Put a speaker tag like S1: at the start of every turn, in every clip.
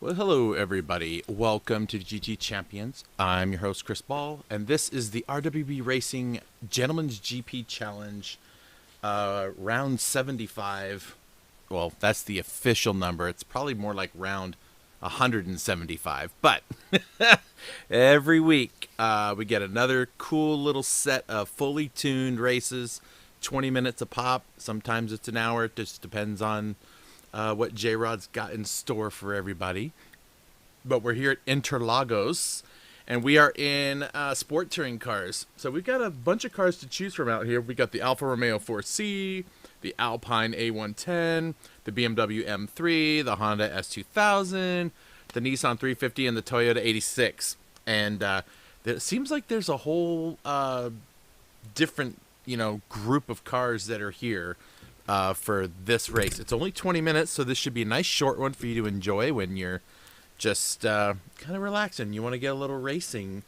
S1: Well, hello everybody. Welcome to GT Champions. I'm your host Chris Ball, and this is the RWB Racing Gentleman's GP Challenge, round 75. Well, that's the official number. It's probably more like round 175. But every week we get another cool little set of fully tuned races, 20 minutes a pop. Sometimes it's an hour. It just depends on what J-Rod's got in store for everybody. But we're here at Interlagos, and we are in sport touring cars. So we've got a bunch of cars to choose from out here. We got the Alfa Romeo 4C, the Alpine A110, the BMW M3, the Honda S2000, the Nissan 350, and the Toyota 86. And it seems like there's a whole different, group of cars that are here for this race. It's only 20 minutes, so this should be a nice short one for you to enjoy when you're just kind of relaxing. You want to get a little racing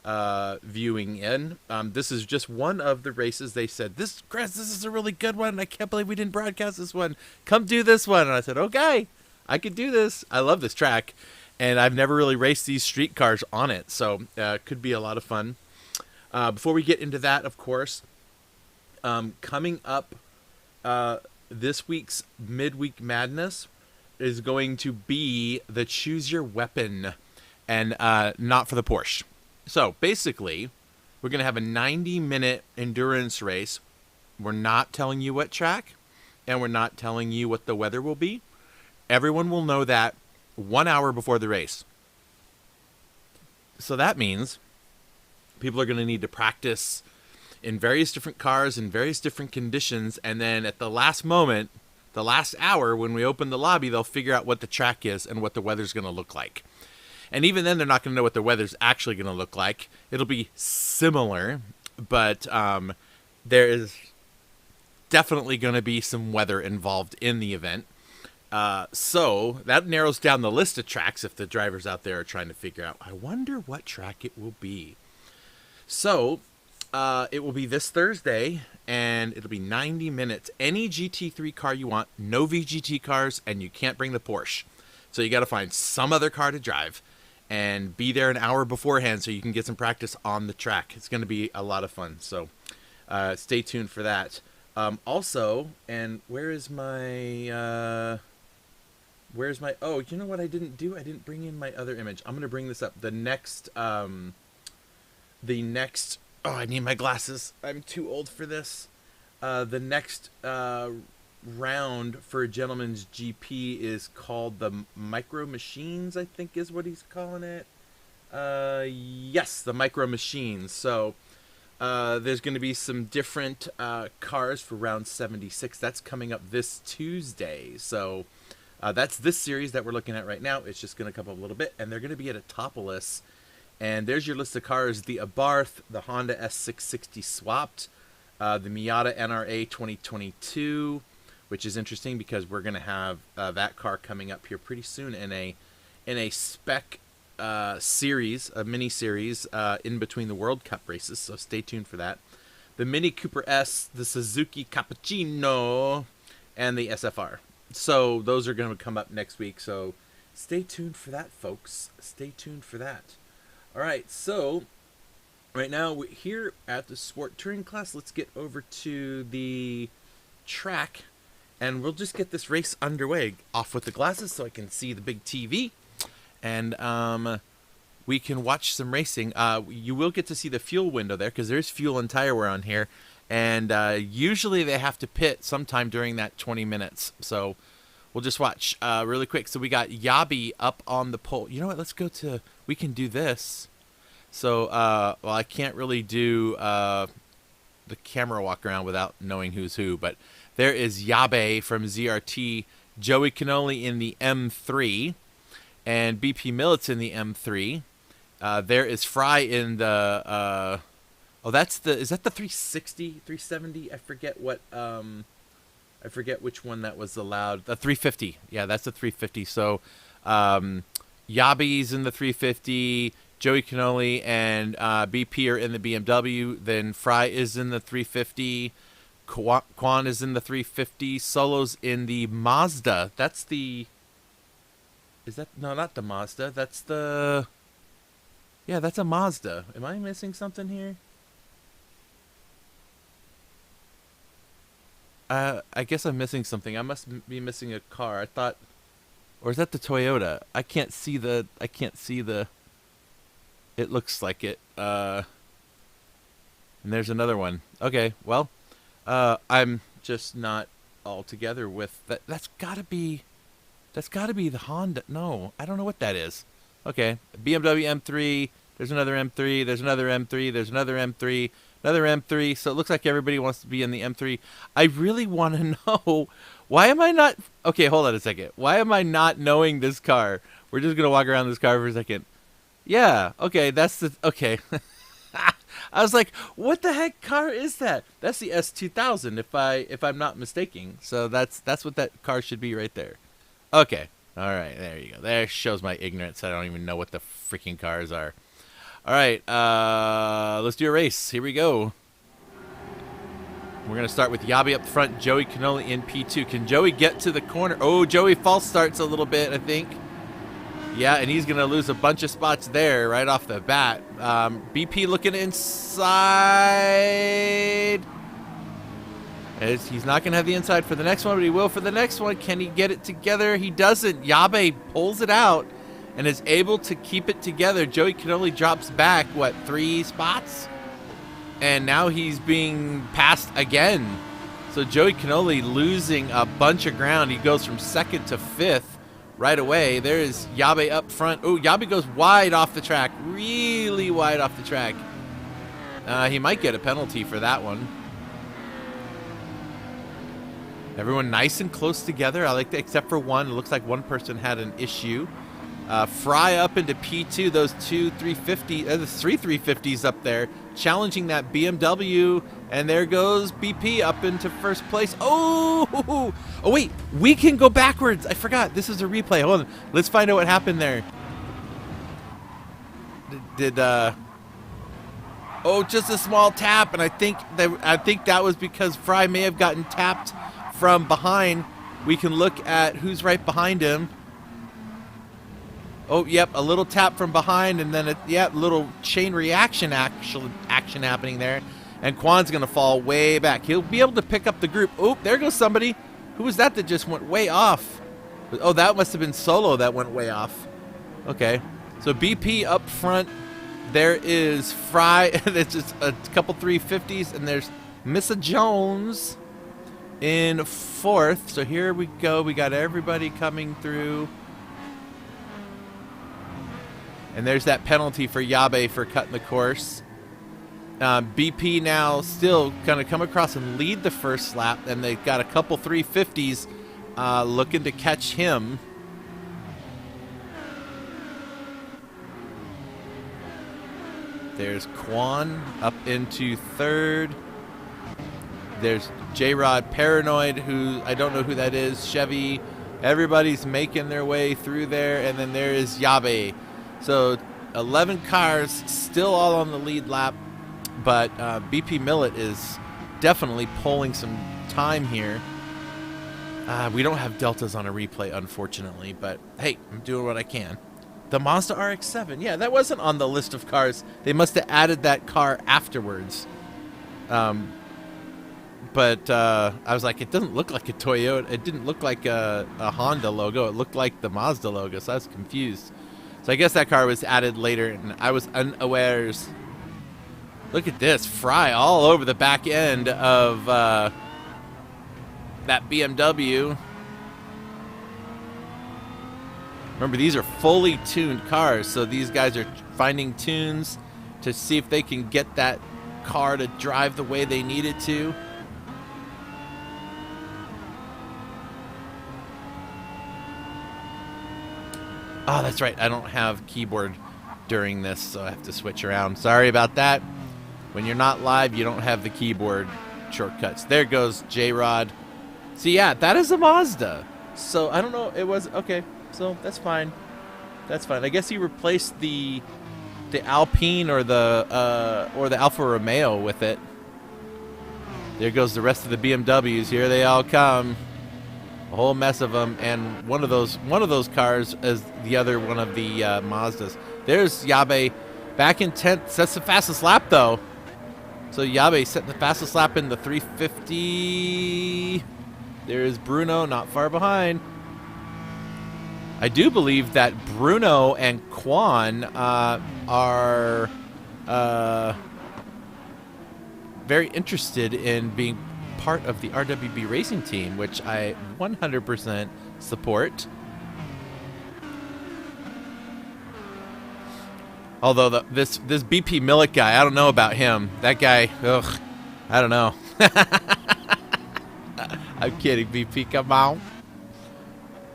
S1: viewing in. This is just one of the races. They said, Chris, this is a really good one. I can't believe we didn't broadcast this one. Come do this one. And I said, okay, I could do this. I love this track, and I've never really raced these street cars on it, so it could be a lot of fun. Before we get into that, of course, coming up this week's Midweek Madness is going to be the Choose Your Weapon, and not for the Porsche. So basically, we're going to have a 90-minute endurance race. We're not telling you what track, and we're not telling you what the weather will be. Everyone will know that 1 hour before the race. So that means people are going to need to practice in various different cars in various different conditions, and then at the last moment, the last hour, when we open the lobby, they'll figure out what the track is and what the weather's going to look like. And even then, they're not going to know what the weather's actually going to look like. It'll be similar, but there is definitely going to be some weather involved in the event. So that narrows down the list of tracks if the drivers out there are trying to figure out, I wonder what track it will be. So it will be this Thursday, and it'll be 90 minutes. Any GT3 car you want, no VGT cars, and you can't bring the Porsche. So you got to find some other car to drive and be there an hour beforehand so you can get some practice on the track. It's going to be a lot of fun, so stay tuned for that. Also, and where's my, oh, you know what I didn't do? I didn't bring in my other image. I'm going to bring this up. The next, oh, I need my glasses. I'm too old for this. The next round for Gentleman's GP is called the Micro Machines, I think is what he's calling it. Yes, the Micro Machines. So there's going to be some different cars for round 76. That's coming up this Tuesday. So that's this series that we're looking at right now. It's just going to come up a little bit, and they're going to be at Autopolis. And there's your list of cars: the Abarth, the Honda S660 swapped, the Miata NRA 2022, which is interesting because we're going to have that car coming up here pretty soon in a spec series, a mini series in between the World Cup races. So stay tuned for that. The Mini Cooper S, the Suzuki Cappuccino, and the SFR. So those are going to come up next week. So stay tuned for that, folks. Stay tuned for that. All right, so right now we're here at the sport touring class. Let's get over to the track, and we'll just get this race underway. Off with the glasses so I can see the big TV, and we can watch some racing. You will get to see the fuel window there because there's fuel and tire wear on here, and usually they have to pit sometime during that 20 minutes. So we'll just watch really quick. So we got Yabi up on the pole. You know what? Let's go to... We can do this. So, well, I can't really do the camera walk around without knowing who's who. But there is Yabe from ZRT, Joey Cannoli in the M3, and BP Millets in the M3. There is Fry in the... oh, that's the... Is that the 360, 370? I forget what... I forget which one that was allowed. The 350. Yeah, that's the 350. So, Yabi's in the 350. Joey Cannoli and BP are in the BMW. Then Fry is in the 350. Quan is in the 350. Solo's in the Mazda. That's the... Is that no? Not the Mazda. That's the. Yeah, that's a Mazda. Am I missing something here? I guess I'm missing something. I must be missing a car. I thought, or is that the Toyota? I can't see the. I can't see the. It looks like it. And there's another one. Okay, well, I'm just not all together with that. That's gotta be the Honda. No, I don't know what that is. Okay, BMW M3. There's another M3. There's another M3. There's another M3. Another M3. So it looks like everybody wants to be in the M3. I really want to know, why am I not... Okay, hold on a second. Why am I not knowing this car? We're just going to walk around this car for a second. Yeah, okay, that's the... Okay. I was like, what the heck car is that? That's the S2000 if I'm not mistaken. So that's what that car should be right there. Okay. All right, there you go. There shows my ignorance. I don't even know what the freaking cars are. All right, let's do a race. Here we go. We're going to start with Yabe up front, Joey Cannoli in P2. Can Joey get to the corner? Oh, Joey false starts a little bit, I think. Yeah, and he's going to lose a bunch of spots there right off the bat. BP looking inside. He's not going to have the inside for the next one, but he will for the next one. Can he get it together? He doesn't. Yabe pulls it out and is able to keep it together. Joey Cannoli drops back, what, 3 spots? And now he's being passed again. So Joey Cannoli losing a bunch of ground. He goes from 2nd to 5th right away. There is Yabe up front. Oh, Yabe goes wide off the track. Really wide off the track. He might get a penalty for that one. Everyone nice and close together. I like that, except for one. It looks like one person had an issue. Fry up into P2. Those two 350, the 3 350s up there, challenging that BMW. And there goes BP up into first place. Oh, wait, we can go backwards. I forgot. This is a replay. Hold on. Let's find out what happened there. Oh, just a small tap, and I think that was because Fry may have gotten tapped from behind. We can look at who's right behind him. Oh, yep, a little tap from behind, and then a little chain reaction action happening there. And Quan's going to fall way back. He'll be able to pick up the group. Oh, there goes somebody. Who was that just went way off? Oh, that must have been Solo that went way off. Okay, so BP up front. There is Fry. There's just a couple 350s, and there's Missa Jones in 4th. So here we go. We got everybody coming through. And there's that penalty for Yabe for cutting the course. BP now still going to come across and lead the first lap, and they've got a couple 350s looking to catch him. There's Quan up into 3rd. There's J-Rod Paranoid, who I don't know who that is. Chevy. Everybody's making their way through there. And then there is Yabe. So 11 cars still all on the lead lap. But BP Millet is definitely pulling some time here. We don't have deltas on a replay, unfortunately. But hey, I'm doing what I can. The Mazda RX-7. Yeah, that wasn't on the list of cars. They must have added that car afterwards. But I was like, it doesn't look like a Toyota. It didn't look like a Honda logo. It looked like the Mazda logo, so I was confused. So I guess that car was added later, and I was unawares. Look at this. Fry all over the back end of that BMW. Remember, these are fully tuned cars, so these guys are finding tunes to see if they can get that car to drive the way they need it to. Oh, that's right. I don't have keyboard during this, so I have to switch around. Sorry about that. When you're not live, you don't have the keyboard shortcuts. There goes J-Rod. So, yeah, that is a Mazda. So, I don't know. It was... Okay, so that's fine. That's fine. I guess he replaced the Alpine or the Alfa Romeo with it. There goes the rest of the BMWs. Here they all come. A whole mess of them, and one of those cars is the other one of the Mazdas. There's Yabe back in 10th. That's the fastest lap, though. So Yabe setting the fastest lap in the 350. There's Bruno, not far behind. I do believe that Bruno and Quan are very interested in being part of the RWB racing team, which I 100% support. Although this BP Millet guy, I don't know about him. That guy, ugh, I don't know. I'm kidding, BP, come on.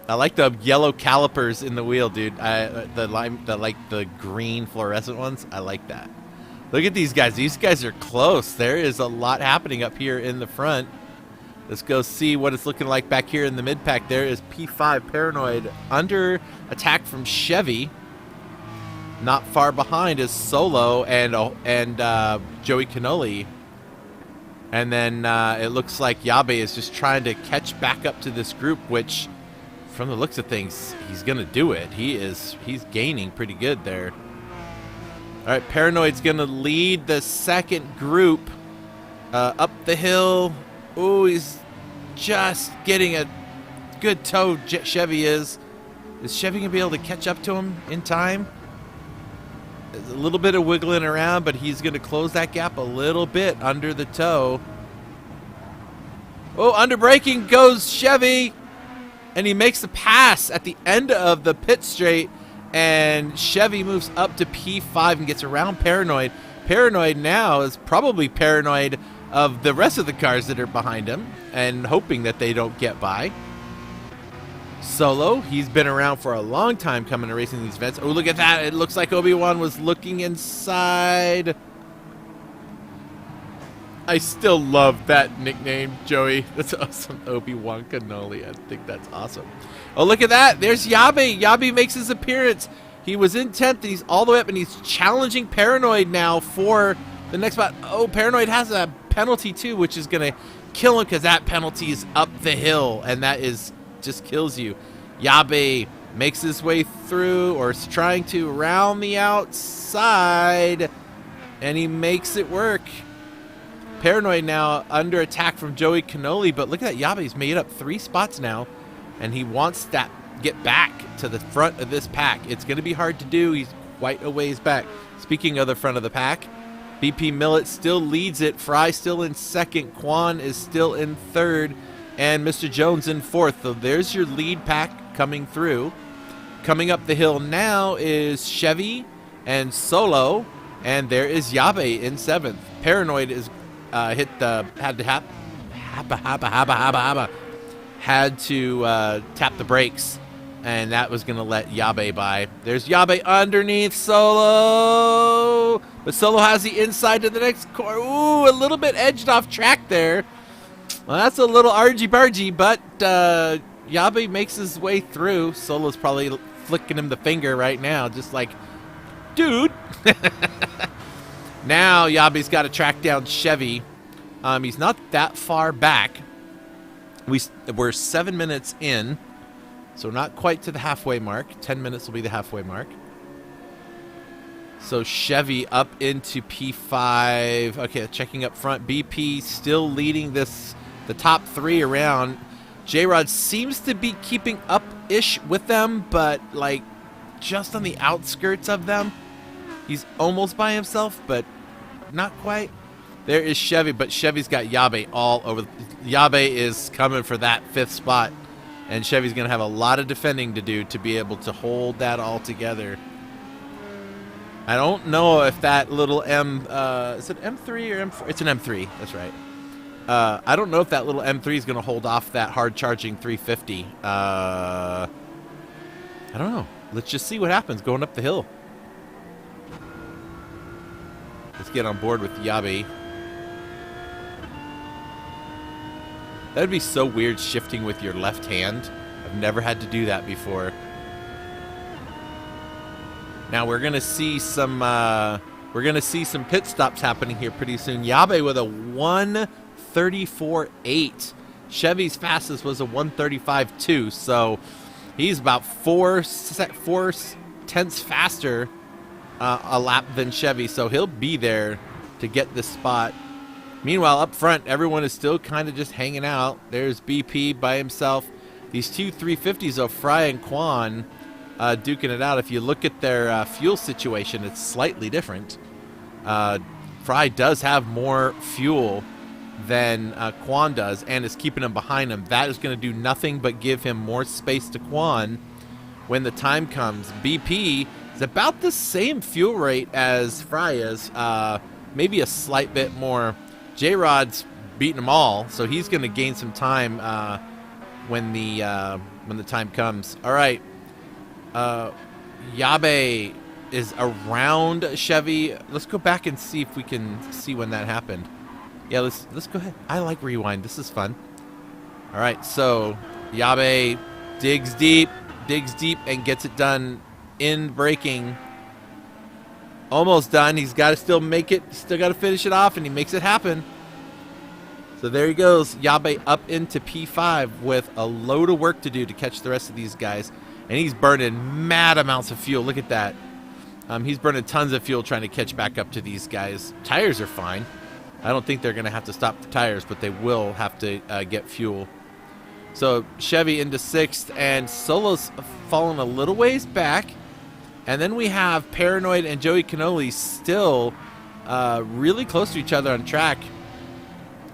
S1: I like the yellow calipers in the wheel, dude. The green fluorescent ones. I like that. Look at these guys. These guys are close. There is a lot happening up here in the front. Let's go see what it's looking like back here in the mid-pack. There is P5 Paranoid under attack from Chevy. Not far behind is Solo and Joey Cannoli. And then it looks like Yabe is just trying to catch back up to this group, which, from the looks of things, he's going to do it. He's gaining pretty good there. All right, Paranoid's going to lead the second group up the hill. Oh, he's just getting a good toe, Chevy is. Is Chevy going to be able to catch up to him in time? There's a little bit of wiggling around, but he's going to close that gap a little bit under the toe. Oh, under braking goes Chevy. And he makes the pass at the end of the pit straight. And Chevy moves up to P5 and gets around Paranoid. Paranoid now is probably paranoid of the rest of the cars that are behind him and hoping that they don't get by. Solo, he's been around for a long time coming to racing these events. Oh, look at that. It looks like Obi-Wan was looking inside. I still love that nickname, Joey. That's awesome. Obi-Wan Cannoli. I think that's awesome. Oh, look at that. There's Yabe. Yabe makes his appearance. He was in 10th, and he's all the way up, and he's challenging Paranoid now for the next spot. Oh, Paranoid has a penalty, too, which is going to kill him because that penalty is up the hill, and that is just kills you. Yabe makes his way through, or is trying to, around the outside, and he makes it work. Paranoid now under attack from Joey Cannoli, but look at that. Yabe's made up 3 spots now, and he wants that get back to the front of this pack. It's going to be hard to do. He's quite a ways back. Speaking of the front of the pack, BP Millet still leads it. Fry still in second. Quan is still in third, and Mr. Jones in fourth. So there's your lead pack coming through. Coming up the hill now is Chevy and Solo, and there is Yabe in seventh. Paranoid is had to tap the brakes, and that was going to let Yabe by. There's Yabe underneath Solo, but Solo has the inside to the next corner. Ooh, a little bit edged off track there. Well, that's a little argy-bargy, but Yabe makes his way through. Solo's probably flicking him the finger right now, just like, dude. Now Yabe's got to track down Chevy. He's not that far back. We're 7 minutes in, so not quite to the halfway mark. 10 minutes will be the halfway mark. So Chevy up into P5. Okay, checking up front. BP still leading the top 3 around. J-Rod seems to be keeping up-ish with them, but like just on the outskirts of them. He's almost by himself, but not quite. There is Chevy, but Chevy's got Yabe all over. Yabe is coming for that 5th spot, and Chevy's going to have a lot of defending to do to be able to hold that all together. I don't know if that little is it M3 or M4? It's an M3, that's right. I don't know if that little M3 is going to hold off that hard-charging 350. I don't know. Let's just see what happens going up the hill. Let's get on board with Yabe. That would be so weird shifting with your left hand. I've never had to do that before. Now we're gonna see some pit stops happening here pretty soon. Yabe with a 1:34.8 Chevy's fastest was a 1:35.2, so he's about 4/10 faster a lap than Chevy, so he'll be there to get this spot. Meanwhile, up front, everyone is still kind of just hanging out. There's BP by himself. These two 350s of Fry and Quan duking it out. If you look at their fuel situation, it's slightly different. Fry does have more fuel than Quan does and is keeping him behind him. That is going to do nothing but give him more space to Quan when the time comes. BP is about the same fuel rate as Fry is, maybe a slight bit more. J-Rod's beating them all, so he's going to gain some time when the time comes. All right, Yabe is around Chevy. Let's go back and see if we can see when that happened. Yeah, let's go ahead. I like rewind. This is fun. All right, so Yabe digs deep, and gets it done in braking. Almost done. He's got to still make it. Still got to finish it off, and he makes it happen. So there he goes. Yabe up into P5 with a load of work to do to catch the rest of these guys. And he's burning mad amounts of fuel. Look at that. He's burning tons of fuel trying to catch back up to these guys. Tires are fine. I don't think they're going to have to stop the tires, but they will have to get fuel. So Chevy into 6th, and Solo's fallen a little ways back. And then we have Paranoid and Joey Cannoli still really close to each other on track.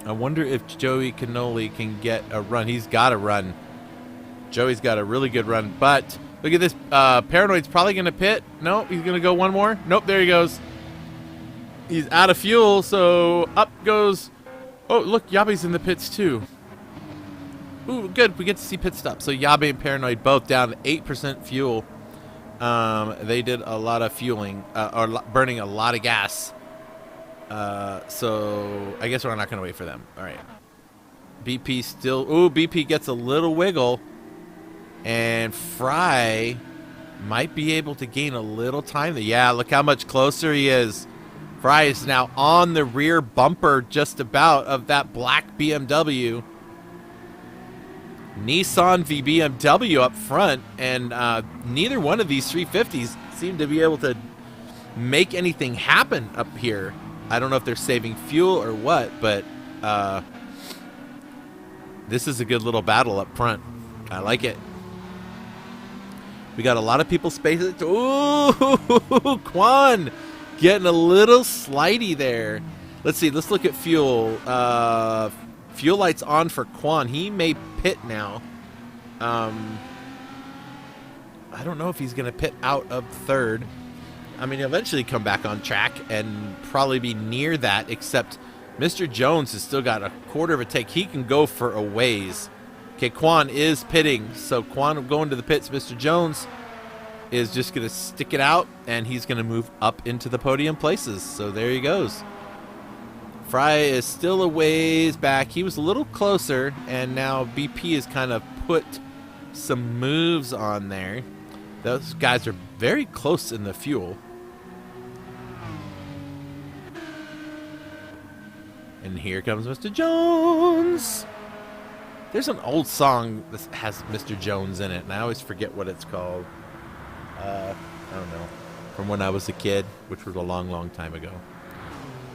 S1: I wonder if Joey Cannoli can get a run. He's got a run. Joey's got a really good run. But look at this. Paranoid's probably going to pit. No, he's going to go one more. Nope, there he goes. He's out of fuel, so up goes. Oh, look, Yabe's in the pits too. Ooh, good. We get to see pit stop. So Yabe and Paranoid both down to 8% fuel. They did a lot of fueling, or burning a lot of gas. So I guess we're not going to wait for them. All right. BP still. Ooh, BP gets a little wiggle. And Fry might be able to gain a little time. Yeah, look how much closer he is. Fry is now on the rear bumper just about of that black BMW. Nissan v BMW up front, and neither one of these 350s seem to be able to make anything happen up here. I don't know if they're saving fuel or what, but this is a good little battle up front. I like it. We got a lot of people spacing. Ooh, Quan getting a little slidey there. Let's see. Let's look at fuel. Fuel lights on for Quan. He may pit now. I don't know if he's going to pit out of 3rd. I mean, he'll eventually come back on track and probably be near that, except Mr. Jones has still got a quarter of a take. He can go for a ways. Okay, Quan is pitting, so Quan going to the pits. Mr. Jones is just going to stick it out, and he's going to move up into the podium places. So there he goes. Fry is still a ways back. He was a little closer, and now BP has kind of put some moves on there. Those guys are very close in the fuel. And here comes Mr. Jones. There's an old song that has Mr. Jones in it, and I always forget what it's called. I don't know. From when I was a kid, which was a long, long time ago.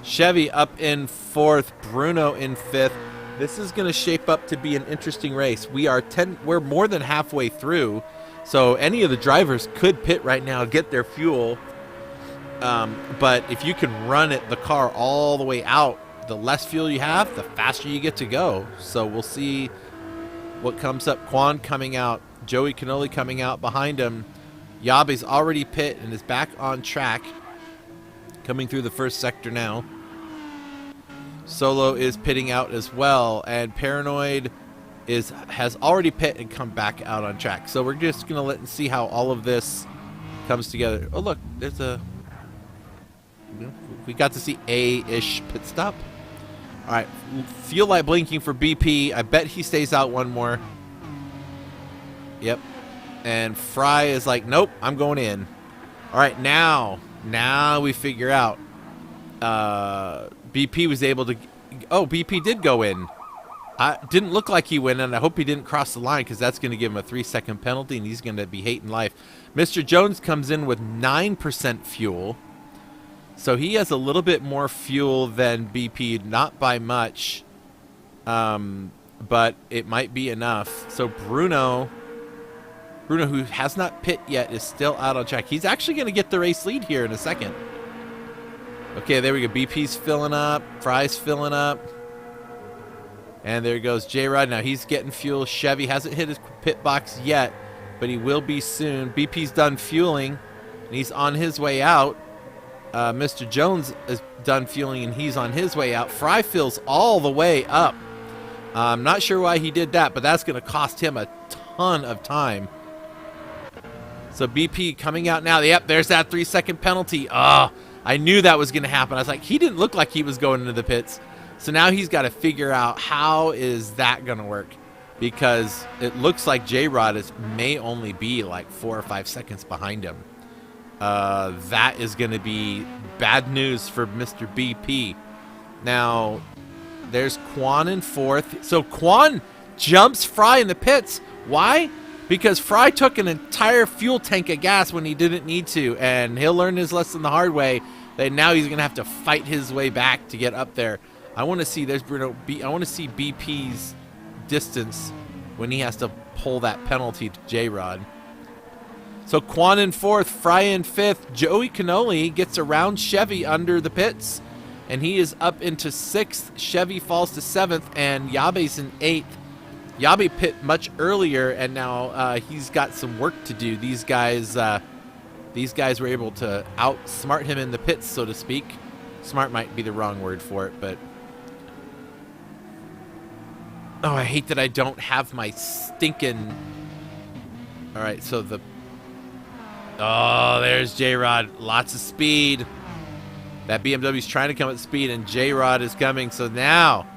S1: Chevy up in 4th, Bruno in 5th. This is going to shape up to be an interesting race. We're more than halfway through, so any of the drivers could pit right now, get their fuel. But if you can run the car all the way out, the less fuel you have, the faster you get to go. So we'll see what comes up. Quan coming out, Joey Cannoli coming out behind him. Yabe's already pit and is back on track, coming through the first sector now. Solo is pitting out as well, and Paranoid has already pit and come back out on track. So we're just gonna let and see how all of this comes together. Oh look, we got to see a-ish pit stop. All right, fuel light blinking for BP. I bet he stays out one more. Yep. And Fry is like, nope, I'm going in. All right, now we figure out. BP was able to. Oh, BP did go in. Didn't look like he went, and I hope he didn't cross the line because that's going to give him a 3-second penalty, and he's going to be hating life. Mr. Jones comes in with 9% fuel, so he has a little bit more fuel than BP, not by much, but it might be enough. So Bruno, who has not pit yet, is still out on track. He's actually going to get the race lead here in a second. Okay, there we go. BP's filling up. Fry's filling up. And there goes J-Rod. Now he's getting fuel. Chevy hasn't hit his pit box yet, but he will be soon. BP's done fueling, and he's on his way out. Mr. Jones is done fueling, and he's on his way out. Fry fills all the way up. I'm not sure why he did that, but that's going to cost him a ton of time. So BP coming out now. Yep, there's that 3-second penalty. Oh, I knew that was going to happen. I was like, he didn't look like he was going into the pits. So now he's got to figure out how is that going to work, because it looks like J-Rod may only be like 4 or 5 seconds behind him. That is going to be bad news for Mr. BP. Now, there's Quan in 4th. So Quan jumps Fry in the pits. Why? Because Fry took an entire fuel tank of gas when he didn't need to, and he'll learn his lesson the hard way. That now he's going to have to fight his way back to get up there. I want to see, there's Bruno. I want to see BP's distance when he has to pull that penalty to J-Rod. So Quan in 4th, Fry in 5th. Joey Cannoli gets around Chevy under the pits, and he is up into 6th. Chevy falls to 7th, and Yabe's in 8th. Yabe pit much earlier, and now he's got some work to do. These guys were able to outsmart him in the pits, so to speak. Smart might be the wrong word for it, but... Oh, I hate that I don't have my stinking... All right, so the... Oh, there's J-Rod. Lots of speed. That BMW's trying to come at speed, and J-Rod is coming. So now,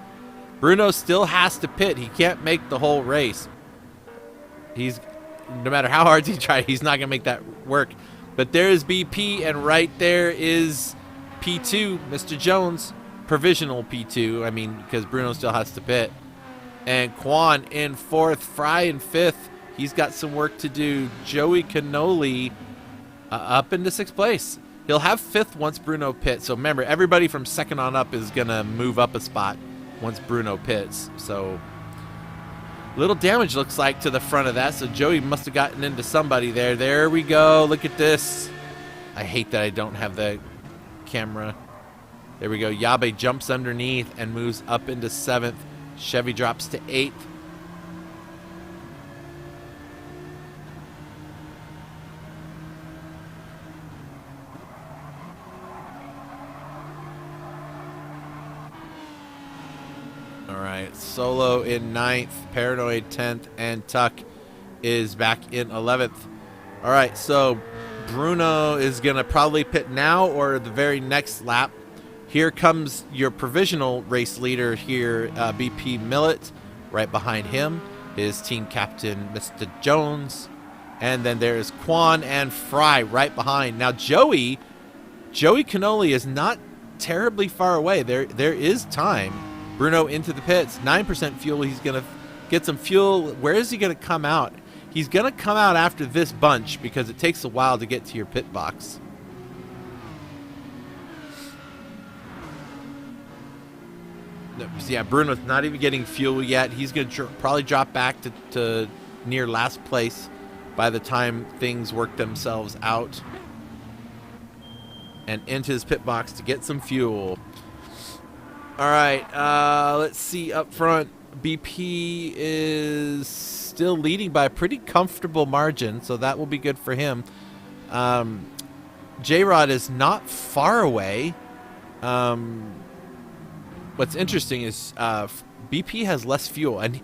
S1: Bruno still has to pit. He can't make the whole race. No matter how hard he tries, he's not going to make that work. But there is BP, and right there is P2, Mr. Jones. Provisional P2, I mean, because Bruno still has to pit. And Quan in 4th, Fry in 5th. He's got some work to do. Joey Cannoli up into 6th place. He'll have 5th once Bruno pits. So remember, everybody from 2nd on up is going to move up a spot once Bruno pits. So little damage looks like to the front of that. So Joey must have gotten into somebody there. There we go. Look at this. I hate that I don't have the camera. There we go. Yabe jumps underneath and moves up into 7th. Chevy drops to 8th. All right, Solo in 9th, Paranoid 10th, and Tuck is back in 11th. All right, so Bruno is going to probably pit now or the very next lap. Here comes your provisional race leader here, BP Millet. Right behind him is team captain Mr. Jones. And then there's Quan and Fry right behind. Now Joey Cannoli is not terribly far away. There is time. Bruno into the pits, 9% fuel. He's going to get some fuel. Where is he going to come out? He's going to come out after this bunch because it takes a while to get to your pit box. Yeah, Bruno's not even getting fuel yet. He's going to probably drop back to near last place by the time things work themselves out. And into his pit box to get some fuel. All right, let's see up front. BP is still leading by a pretty comfortable margin, so that will be good for him. J-Rod is not far away. What's interesting is BP has less fuel, and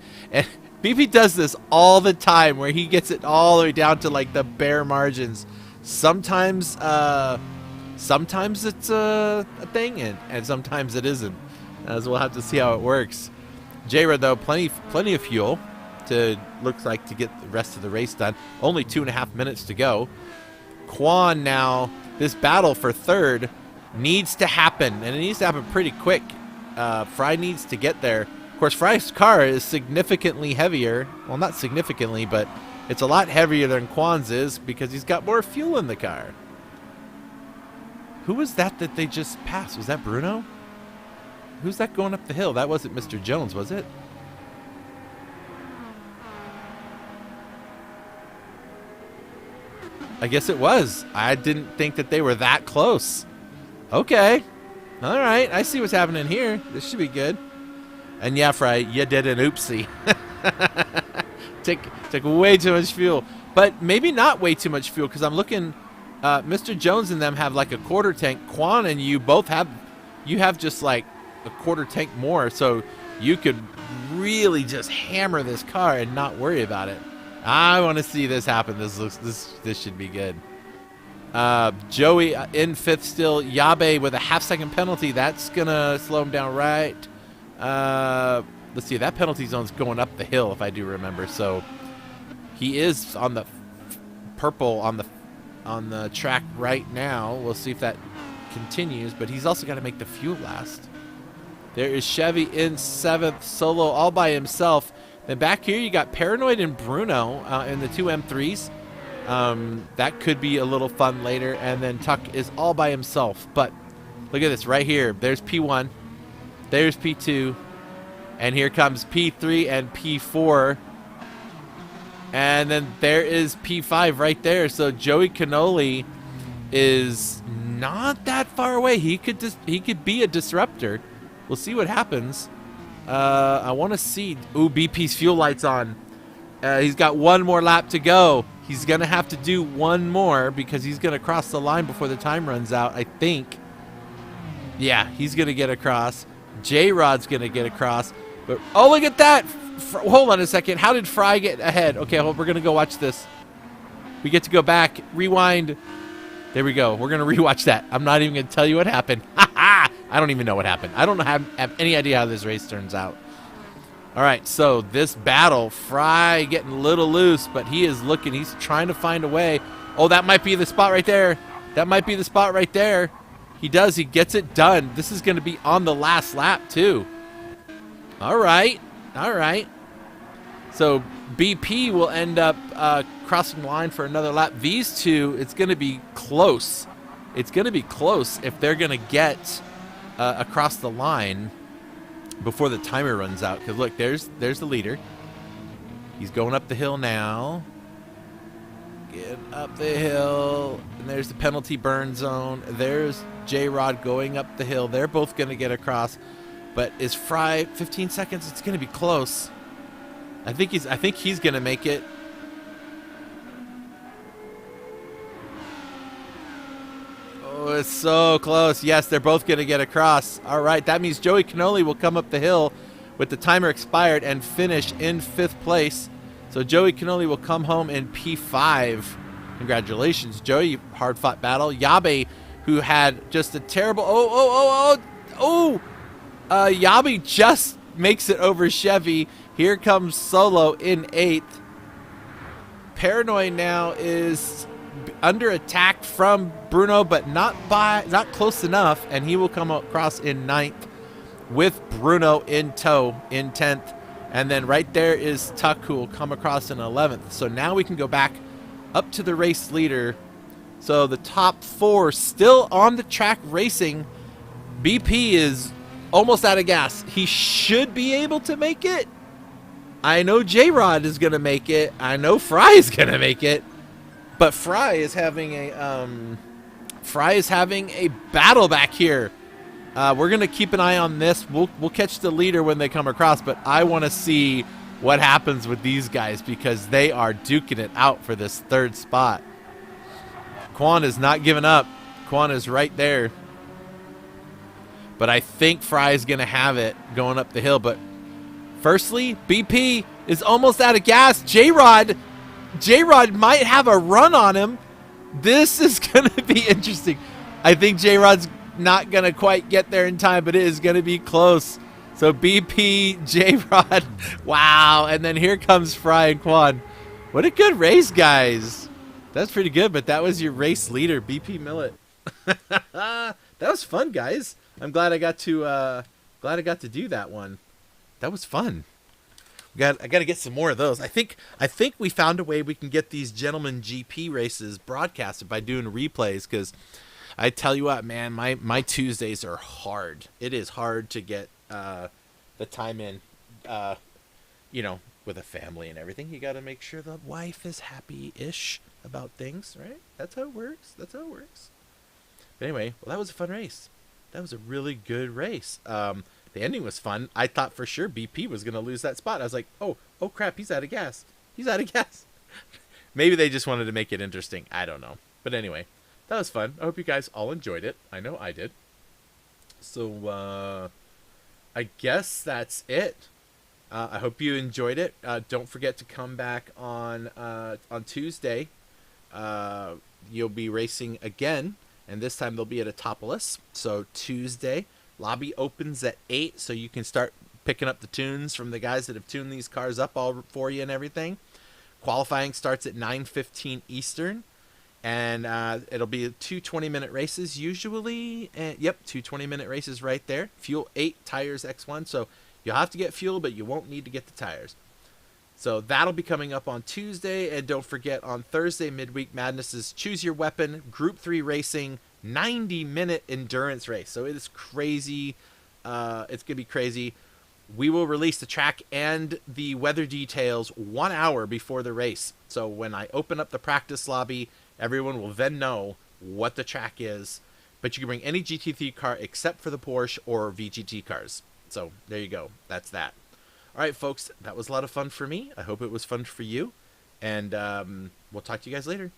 S1: BP does this all the time where he gets it all the way down to like the bare margins. Sometimes it's a thing, and sometimes it isn't. So we'll have to see how it works. J-Rod, though, plenty of fuel looks like to get the rest of the race done. Only 2.5 minutes to go. Quan now, this battle for 3rd needs to happen, and it needs to happen pretty quick. Fry needs to get there. Of course, Fry's car is significantly heavier. Well, not significantly, but it's a lot heavier than Quan's is because he's got more fuel in the car. Who was that they just passed? Was that Bruno? Who's that going up the hill? That wasn't Mr. Jones, was it? I guess it was. I didn't think that they were that close. Okay. All right. I see what's happening here. This should be good. And yeah, Fry, you did an oopsie. Took way too much fuel. But maybe not way too much fuel because I'm looking. Mr. Jones and them have like a quarter tank. Quan and you both have. You have just like a quarter tank more. So you could really just hammer this car and not worry about it. I want to see this happen. This should be good. Joey in 5th still. Yabe with a half-second penalty. That's gonna slow him down, right? Let's see. That penalty zone's going up the hill, if I do remember. So he is on the purple on the track right now. We'll see if that continues. But he's also got to make the fuel last. There is Chevy in 7th, solo all by himself. Then back here you got Paranoid and Bruno in the 2 M3s. That could be a little fun later. And then Tuck is all by himself. But look at this right here. There's P1. There's P2. And here comes P3 and P4. And then there is P5 right there. So Joey Cannoli is not that far away. He could be a disruptor. We'll see what happens. I want to see. Ooh, BP's fuel lights on. He's got one more lap to go. He's going to have to do one more because he's going to cross the line before the time runs out, I think. Yeah, he's going to get across. J-Rod's going to get across. But oh, look at that. Hold on a second. How did Fry get ahead? Okay, well, we're going to go watch this. We get to go back. Rewind. There we go. We're going to rewatch that. I'm not even going to tell you what happened. I don't even know what happened. I don't have any idea how this race turns out. All right, so this battle, Fry getting a little loose, but he is looking. He's trying to find a way. Oh, that might be the spot right there. That might be the spot right there. He does. He gets it done. This is going to be on the last lap, too. All right. All right. So BP will end up crossing the line for another lap. These two, it's going to be close. It's going to be close if they're going to get across the line before the timer runs out. Because look, there's the leader. He's going up the hill now. Get up the hill. And there's the penalty burn zone. There's J-Rod going up the hill. They're both going to get across. But is Fry 15 seconds? It's going to be close. I think he's going to make it. Oh, it's so close. Yes, they're both going to get across. All right, that means Joey Cannoli will come up the hill with the timer expired and finish in 5th place. So Joey Cannoli will come home in P5. Congratulations, Joey. Hard-fought battle. Yabe, who had just a terrible... Yabe just makes it over Chevy. Here comes Solo in 8th. Paranoid now is under attack from Bruno, but not close enough, and he will come across in 9th with Bruno in tow in 10th. And then right there is Tuck, who will come across in 11th. So now we can go back up to the race leader. So the top 4 still on the track racing. BP is almost out of gas. He should be able to make it. I know J-Rod is going to make it. I know Fry is going to make it. But Fry is having a battle back here. We're going to keep an eye on this. We'll catch the leader when they come across, but I want to see what happens with these guys because they are duking it out for this 3rd spot. Quan is not giving up. Quan is right there. But I think Fry is going to have it going up the hill. But firstly, BP is almost out of gas. J-Rod might have a run on him. This is going to be interesting. I think J-Rod's not going to quite get there in time, but it is going to be close. So BP, J-Rod, wow. And then here comes Fry and Quan. What a good race, guys. That's pretty good, but that was your race leader, BP Millet. That was fun, guys. I'm glad I got to do that one. That was fun. I got to get some more of those. I think we found a way we can get these gentlemen GP races broadcasted by doing replays, because I tell you what, man, my Tuesdays are hard. It is hard to get the time in, with a family and everything. You got to make sure the wife is happy-ish about things, right? That's how it works. But anyway, well, that was a fun race. That was a really good race. The ending was fun. I thought for sure BP was going to lose that spot. I was like, oh crap, he's out of gas. Maybe they just wanted to make it interesting. I don't know. But anyway, that was fun. I hope you guys all enjoyed it. I know I did. So, I guess that's it. I hope you enjoyed it. Don't forget to come back on Tuesday. You'll be racing again, and this time they'll be at Autopolis. So Tuesday, lobby opens at 8, so you can start picking up the tunes from the guys that have tuned these cars up all for you and everything. Qualifying starts at 9:15 Eastern, and it'll be 2 20-minute races usually. And yep, 2 20-minute races right there. Fuel 8, tires X1, so you'll have to get fuel, but you won't need to get the tires. So that'll be coming up on Tuesday, and don't forget on Thursday, Midweek Madness is Choose Your Weapon, Group 3 Racing, 90-minute endurance race. So it is crazy. It's going to be crazy. We will release the track and the weather details 1 hour before the race. So when I open up the practice lobby, everyone will then know what the track is. But you can bring any GT3 car except for the Porsche or VGT cars. So there you go. That's that. All right, folks. That was a lot of fun for me. I hope it was fun for you. And we'll talk to you guys later.